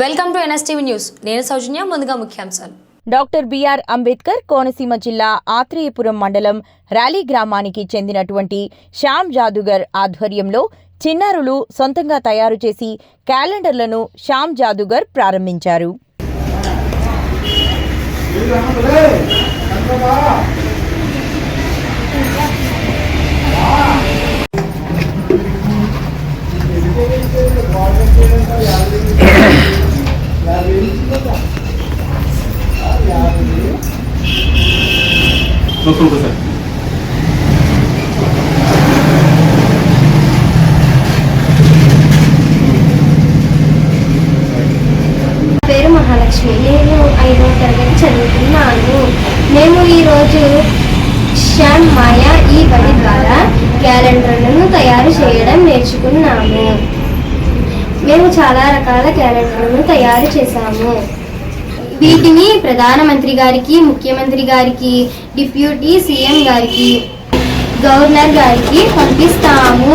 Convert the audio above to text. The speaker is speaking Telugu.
Welcome to NSTV news. నేను సౌజన్య. ముందుగా ముఖ్యాంశాలు. డాక్టర్ బిఆర్ అంబేద్కర్ కోనసీమ జిల్లా ఆత్రేయపురం మండలం ర్యాలీ గ్రామానికి చెందినటువంటి శ్యామ్ జాదుగర్ ఆధ్వర్యంలో చిన్నారులు సొంతంగా తయారు చేసి క్యాలెండర్లను శ్యామ్ జాదుగర్ ప్రారంభించారు. పేరు మహాలక్ష్మి. నేను 5వ తరగతి చదువుతున్నాను. మేము ఈరోజు శ్యామ్ మాయా ఈ బడి ద్వారా క్యాలెండర్లను తయారు చేయడం నేర్చుకున్నాము. మేము చాలా రకాల క్యాలెండర్లను తయారు చేశాము. వీటిని ప్రధానమంత్రి గారికి, ముఖ్యమంత్రి గారికి, డిప్యూటీ సీఎం గారికి, గవర్నర్ గారికి పంపిస్తాము.